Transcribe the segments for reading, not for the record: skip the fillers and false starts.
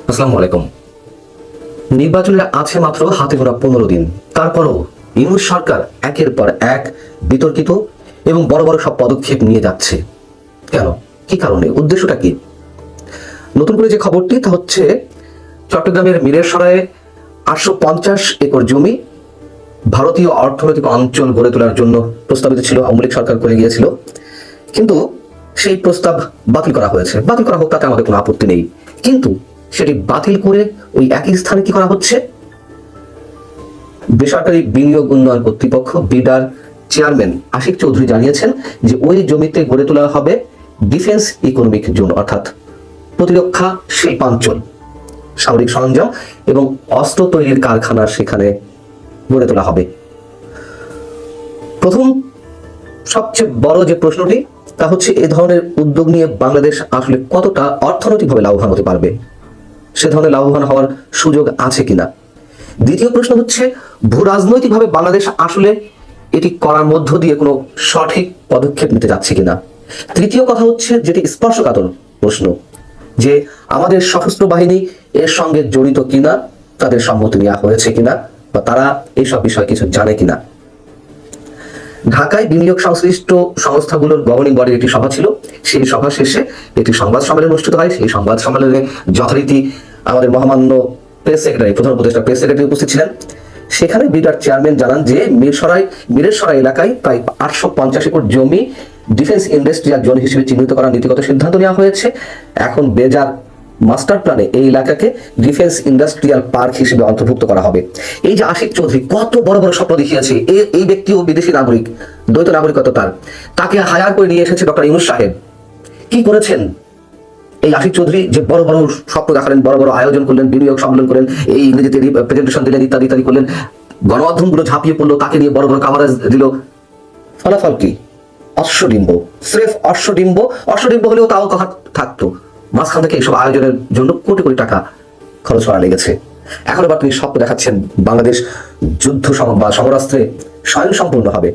আসসালামু আলাইকুম। নির্বাচনের আছে মাত্র হাতে গোনা 15 দিন, তারপরও ইউনূস সরকার একের পর এক বিতর্কিত এবং বড় বড় সব পদক্ষেপ নিয়ে যাচ্ছে। কেন, কি কারণে, উদ্দেশ্যটা কি? নতুন করে যে খবরটি তা হচ্ছে চট্টগ্রামের মিরেরসরায়ে 850 একর জমি ভারতীয় অর্থনৈতিক অঞ্চল গড়ে তোলার জন্য প্রস্তাবিত ছিল, আওয়ামী লীগ সরকার করে গিয়েছিল, কিন্তু সেই প্রস্তাব বাতিল করা হয়েছে। বাতিল করা হোক, তাতে আমাদের কোনো আপত্তি নেই, কিন্তু সেটি বাতিল করে ওই একই স্থানে কি করা হচ্ছে? বেসরকারি বিনিয়োগ উন্নয়ন কর্তৃপক্ষ বিডার চেয়ারম্যান আশিক চৌধুরী জানিয়েছেন যে ওই জমিতে গড়ে তোলা হবে ডিফেন্স ইকোনমিক জোন, অর্থাৎ প্রতিরক্ষা শিল্পাঞ্চল। সামরিক সরঞ্জাম এবং অস্ত্র তৈরির কারখানা সেখানে গড়ে তোলা হবে। প্রথম সবচেয়ে বড় যে প্রশ্নটি তা হচ্ছে, এ ধরনের উদ্যোগ নিয়ে বাংলাদেশ আসলে কতটা অর্থনৈতিকভাবে লাভবান হতে পারবে, সে ধরনের লাভবান হওয়ার সুযোগ আছে কিনা। দ্বিতীয় প্রশ্ন হচ্ছে, ভূ রাজনৈতিকভাবে বাংলাদেশ আসলে এটি করার মধ্য দিয়ে কোনো সঠিক পদক্ষেপ নিতে যাচ্ছে কিনা। তৃতীয় কথা হচ্ছে, যেটি স্পর্শকাতর প্রশ্ন, যে আমাদের সশস্ত্র বাহিনী এর সঙ্গে জড়িত কিনা, তাদের সম্মতি নেওয়া হয়েছে কিনা, বা তারা এইসব বিষয়ে কিছু জানে কিনা। ঢাকায় বিনিয়োগ সংশ্লিষ্ট সংস্থাগুলোর গভর্নিং বডির একটি সভা ছিল। সেই সভা শেষে একটি সংবাদ সম্মেলন অনুষ্ঠিত হয়। সেই সংবাদ সম্মেলনে যথারীতি আমাদের মহামান্য প্রেস সেক্রেটারি, প্রধান উপদেষ্টা প্রেস সেক্রেটারি উপস্থিত ছিলেন। সেখানে বিডার চেয়ারম্যান জানান যে মিরেরসরাই এলাকায় প্রায় 850 একর জমি ডিফেন্স ইন্ডাস্ট্রিয়াল জোন হিসেবে চিহ্নিত করার নীতিগত সিদ্ধান্ত নেওয়া হয়েছে। এখন বেজার মাস্টার প্ল্যানে এই এলাকাকে ডিফেন্স ইন্ডাস্ট্রিয়াল পার্ক হিসেবে অন্তর্ভুক্ত করা হবে। এই যে আশিক চৌধুরী কত বড় বড় স্বপ্ন দেখিয়েছে, এই ব্যক্তিও বিদেশি নাগরিক, দ্বৈত নাগরিকত্ব তাকে হায়ার করে নিয়ে এসেছে ডক্টর ইউনূস সাহেব। কি করেছেন এই আশিক চৌধুরী? যে বড় বড় স্বপ্ন দেখালেন, বড় বড় আয়োজন করলেন, বিনিয়োগ সম্মেলন করেন, এই ইংরেজিতে প্রেজেন্টেশন দিলেন, ইত্যাদি ইত্যাদি করলেন, গণমাধ্যমগুলো ঝাঁপিয়ে পড়লো, তাকে নিয়ে বড় বড় কাভারেজ দিল। ফলাফল কি? অশ্বডিম্ব, স্রেফ অশ্বডিম্ব। অশ্বডিম্ব হলেও তাও কথা থাকতো, মাঝখান থেকে এইসব আয়োজনের জন্য কোটি কোটি টাকা খরচ করা লেগেছে। এখন আবার তিনি স্বপ্ন দেখাচ্ছেন বাংলাদেশ যুদ্ধ বা সমরাস্ত্রে স্বয়ংসম্পূর্ণ হবে।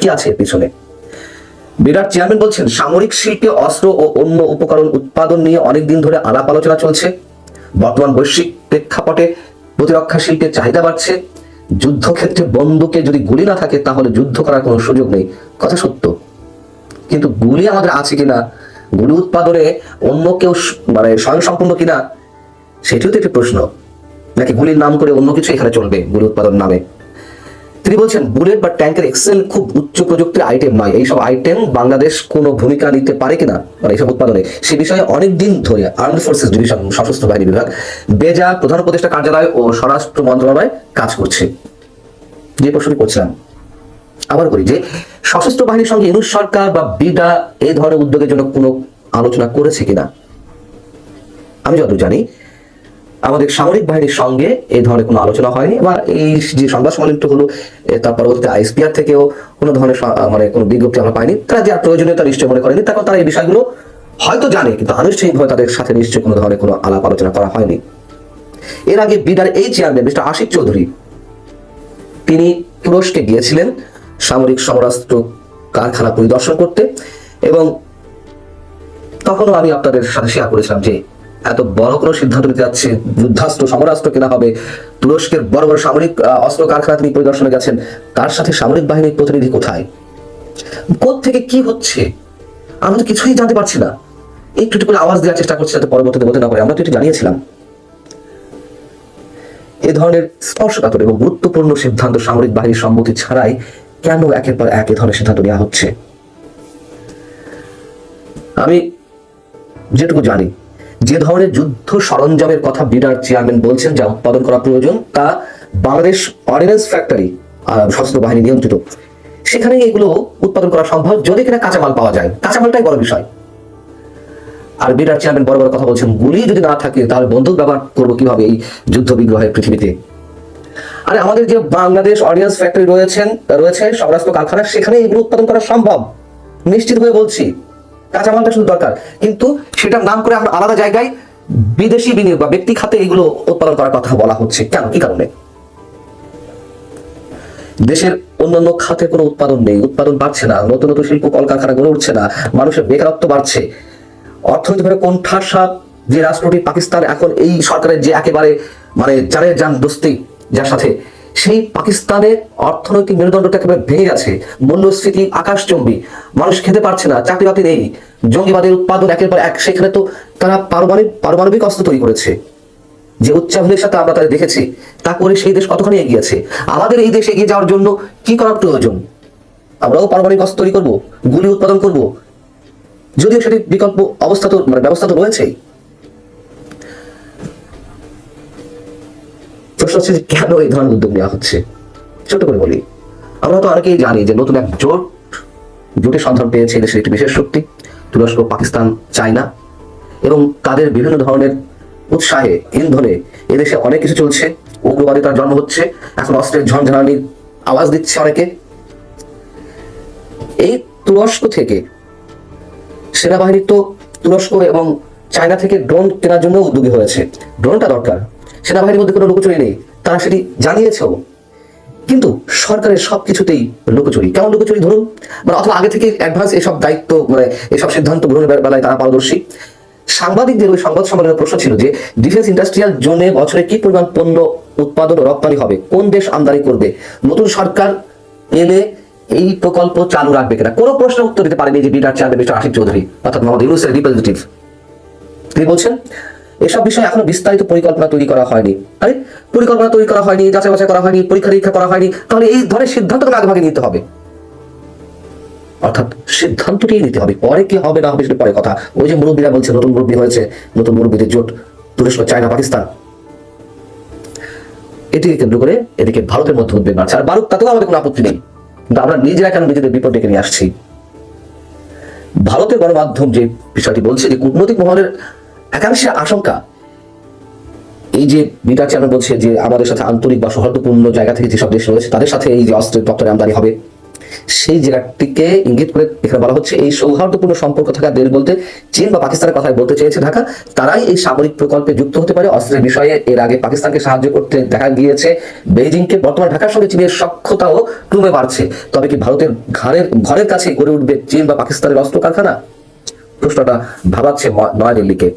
কি আছে পিছনে? বিরাট চেয়ারম্যান বলছেন, সামরিক শিল্পে অস্ত্র ও অন্য উপকরণ উৎপাদন নিয়ে অনেকদিন ধরে আলাপ আলোচনা চলছে। বর্তমান বৈশ্বিক প্রেক্ষাপটে প্রতিরক্ষা শিল্পের চাহিদা বাড়ছে। যুদ্ধক্ষেত্রে বন্দুকে যদি গুলি না থাকে তাহলে যুদ্ধ করার কোনো সুযোগ নেই, কথা সত্য, কিন্তু গুলি আমাদের আছে কিনা, গুলি উৎপাদনে অন্য কেউ মানে স্বয়ংসম্পূর্ণ কিনা, সেটিও তো একটি প্রশ্ন। নাকি গুলির নাম করে অন্য কিছু এখানে চলবে গুলি উৎপাদন নামে? তিনি বলছেন, বুলেট বা ট্যাঙ্কের এক্সেল খুব উচ্চ প্রযুক্তির আইটেম নয়। এইসব আইটেম বাংলাদেশ কোনো ভূমিকা নিতে পারে কিনা মানে এইসব উৎপাদনে, সে বিষয়ে অনেকদিন ধরে আর্মড ফোর্সেস ডিভিশন, সশস্ত্র বাহিনী বিভাগ, বেজা প্রধান উপদেষ্টা কার্যালয় ও স্বরাষ্ট্র মন্ত্রণালয় কাজ করছে। যে প্রশ্নটি করছিলাম আবার করি, যে সশস্ত্র বাহিনীর সঙ্গে ইউনূস সরকার বা বিডা এই ধরনের উদ্যোগের জন্য কোনো আলোচনা করেছে কিনা। আমি যতদূর জানি আমাদের সামরিক বাহিনীর সঙ্গে এই ধরনের কোনো আলোচনা হয়নি, বা এই যে সংবাদ সম্মেলনটা হলো তার পরবর্তীতে আইএসপিআর থেকেও কোনো ধরনের মানে কোনো বিজ্ঞপ্তি আমরা পাইনি। তারা যে প্রয়োজনীয়তা নিশ্চয় মনে করেনি, তখন তারা এই বিষয়গুলো হয়তো জানে, কিন্তু আনুষ্ঠানিকভাবে তাদের সাথে নিশ্চয় কোনো ধরনের কোনো আলাপ আলোচনা করা হয়নি। এর আগে বিডার এই চেয়ারম্যান মিস্টার আশিক চৌধুরী তিনি তুরস্কে গিয়েছিলেন সামরিক সমরাস্ত্র কারখানা পরিদর্শন করতে, এবং তখনও আমি আপনাদের সাথে শেয়ার করেছিলাম যে এত বড় কোনো সিদ্ধান্ত নিতে যাচ্ছে, যুদ্ধাস্ত্র সমরাস্ত্র কেনা হবে, তুরস্কের বড় বড় সামরিক অস্ত্র কারখানা তিনি পরিদর্শনে গেছেন, তার সাথে সামরিক বাহিনীর প্রতিনিধি কোথায়, কোত্থেকে কি হচ্ছে, আমরা তো কিছুই জানতে পারছি না। একটু একটু করে আওয়াজ দেওয়ার চেষ্টা করছি যাতে পরবর্তীতে বলতে না পারে, আমরা তো এটি জানিয়েছিলাম। এ ধরনের স্পর্শকাতর এবং গুরুত্বপূর্ণ সিদ্ধান্ত সামরিক বাহিনীর সম্মতি ছাড়াই কেন একের পর এক এ ধরনের সিদ্ধান্ত নেওয়া হচ্ছে? আমি যেটুকু জানি, যে ধরনের যুদ্ধ সরঞ্জামের কথা বিডার চেয়ারম্যান বলছেন যা উৎপাদন করা প্রয়োজন, তা বাংলাদেশ অর্ডিন্যান্স ফ্যাক্টরি সশস্ত্র বাহিনী নিয়ন্ত্রিত, সেখানে এগুলো উৎপাদন করা সম্ভব যদি কিনা কাঁচামাল পাওয়া যায়। কাঁচামালটাই বড় বিষয়। আর বিডার চেয়ারম্যান বড় বড় কথা বলছেন, গুলি যদি না থাকে তাহলে বন্দুক ব্যবহার করবো কিভাবে এই যুদ্ধ বিগ্রহের পৃথিবীতে। আরে আমাদের যে বাংলাদেশ অর্ডিন্যান্স ফ্যাক্টরি রয়েছে সমরাস্ত্র কারখানা, সেখানে এগুলো উৎপাদন করা সম্ভব, নিশ্চিত হয়ে বলছি। কাঁচামালটা শুধু দরকার, কিন্তু সেটার নাম করে আমরা আলাদা জায়গায় বিদেশি বিনিয়োগ বা ব্যক্তি খাতে এগুলো উৎপাদন করার কথা বলা হচ্ছে। কেন, কি কারণে? দেশের অন্যান্য খাতে কোনো উৎপাদন নেই, উৎপাদন বাড়ছে না, নতুন নতুন শিল্প কলকারখানা গড়ে উঠছে না, মানুষের বেকারত্ব বাড়ছে, অর্থনৈতিকভাবে কোণঠাসা যে রাষ্ট্রটি পাকিস্তান এখন এই সরকারের যে একেবারে মানে জানের জান দোস্তি যার সাথে, সেই পাকিস্তানের অর্থনৈতিক মেরুদণ্ডটা একেবারে ভেঙে গেছে, মূল্যস্ফীতি আকাশচম্বী, মানুষ খেতে পারছে না, চাকরি বাকরি নেই, জঙ্গিবাদের উৎপাদন একের পর এক। সেখানে তো তারা পারমাণবিক অস্ত্র তৈরি করেছে, যে উচ্চাভিলাষের সাথে আমরা তাদের দেখেছি, তা করে সেই দেশ কতখানি এগিয়েছে। আমাদের এই দেশ এগিয়ে যাওয়ার জন্য কি করা প্রয়োজন? আমরাও পারমাণবিক অস্ত্র তৈরি করবো, গুলি উৎপাদন করব, যদিও সেটি বিকল্প অবস্থা তো মানে ব্যবস্থা তো রয়েছেই। প্রশ্ন হচ্ছে যে কেন এই ধরনের উদ্যোগ নেওয়া হচ্ছে? ছোট করে বলি, আমরা তো অনেকেই জানি যে নতুন এক জোটের সন্ধান পেয়েছে দেশের একটি বিশেষ শক্তি, তুরস্ক, পাকিস্তান, চায়না, এবং তাদের বিভিন্ন ধরনের উৎসাহে ইন্ধনে এদেশে অনেক কিছু চলছে। উগ্রবাদিতার জন্ম হচ্ছে, এখন অস্ত্রের ঝনঝনানির আওয়াজ দিচ্ছে অনেকে। এই তুরস্ক থেকে সেনাবাহিনী তো তুরস্ক এবং চায়না থেকে ড্রোন কেনার জন্য উদ্যোগী হয়েছে। ড্রোনটা দরকার, সেনাবাহিনীর মধ্যে কোনো লুকোচুরি নেই, তারা সেটি জানিয়েছেও। কিন্তু সরকারের সবকিছুতেই লুকোচুরি। কেমন লুকোচুরি? ধরুন মানে অথবা আগে থেকে অ্যাডভান্স এসব দায়িত্ব মানে এসব সিদ্ধান্ত গ্রহণের বেলায় তারা পারদর্শী। সাংবাদিকদের ওই সংবাদ সম্মেলনের প্রশ্ন ছিল যে ডিফেন্স ইন্ডাস্ট্রিয়াল জোনে বছরে কি পরিমাণ পণ্য উৎপাদন ও রপ্তানি হবে, কোন দেশ আমদানি করবে, নতুন সরকার এলে এই প্রকল্প চালু রাখবে কিনা। কোনো প্রশ্ন উত্তর দিতে পারেনি যে বিটার চেয়ারম্যান মিস্টার আশিক চৌধুরী, অর্থাৎ মোহাম্মদ ইউনূসের রিপ্রেজেন্টেটিভ। তিনি বলছেন এসব বিষয়ে এখনো বিস্তারিত পরিকল্পনা তৈরি করা হয়নি। আরে পরিকল্পনা তৈরি করা হয়নি, যাচাই বাছাই করা হয়নি, পরীক্ষা নিরীক্ষা করা হয়নি, তাহলে এই ধরনের সিদ্ধান্ত আগে ভাগে নিতে হবে। অর্থাৎ সিদ্ধান্তটি নিতে হবে, পরে কি হবে না হবে সেটা পরে কথা। ওই যে মুরব্বীরা বলছে নতুন মুরব্বী হয়েছে, নতুন মুরব্বীদের জোট, তুরস্ক, চায়না, পাকিস্তান, এটিকে কেন্দ্র করে এদিকে ভারতের মধ্যে উদ্বেগ বাড়ছে। আর বারুক, তাতেও আমাদের কোনো আপত্তি নেই, কিন্তু আমরা নিজেরা কেন নিজেদের বিপদ ডেকে নিয়ে আসছি? ভারতের গণমাধ্যম যে বিষয়টি বলছে যে কূটনৈতিক মহলের একাংশের আশঙ্কা, এই যে বিটার চেয়ারম্যান বলছে যে আমাদের সাথে আন্তরিক বা সৌহার্দ্যপূর্ণ জায়গা থেকে যেসব দেশ রয়েছে তাদের সাথে এই যে অস্ত্রের রপ্তানি আমদানি হবে, সেই জায়গাটিকে ইঙ্গিত করে এখানে বলা হচ্ছে এই সৌহার্দ্যপূর্ণ সম্পর্ক থাকা দেশ বলতে চীন বা পাকিস্তানের কথাই বলতে চেয়েছে ঢাকা। তারাই এই সামরিক প্রকল্পে যুক্ত হতে পারে। অস্ত্রের বিষয়ে এর আগে পাকিস্তানকে সাহায্য করতে দেখা গিয়েছে বেইজিংকে। বর্তমানে ঢাকার সঙ্গে চীনের সখ্যতাও ক্রমে বাড়ছে। তবে কি ভারতের ঘরের কাছে গড়ে উঠবে চীন বা পাকিস্তানের অস্ত্র কারখানা? প্রশ্নটা ভাবাচ্ছে নয়াদিল্লিকে।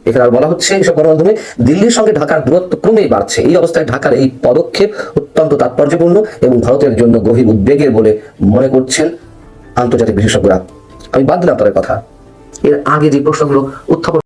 এখানে আর বলা হচ্ছে এসব গণমাধ্যমে দিল্লির সঙ্গে ঢাকার দূরত্ব ক্রমেই বাড়ছে। এই অবস্থায় ঢাকার এই পদক্ষেপ অত্যন্ত তাৎপর্যপূর্ণ এবং ভারতের জন্য গভীর উদ্বেগের বলে মনে করছেন আন্তর্জাতিক বিশেষজ্ঞরা। আমি বাদ দিলাম তাদের কথা। এর আগে যে প্রশ্নগুলো উত্থাপন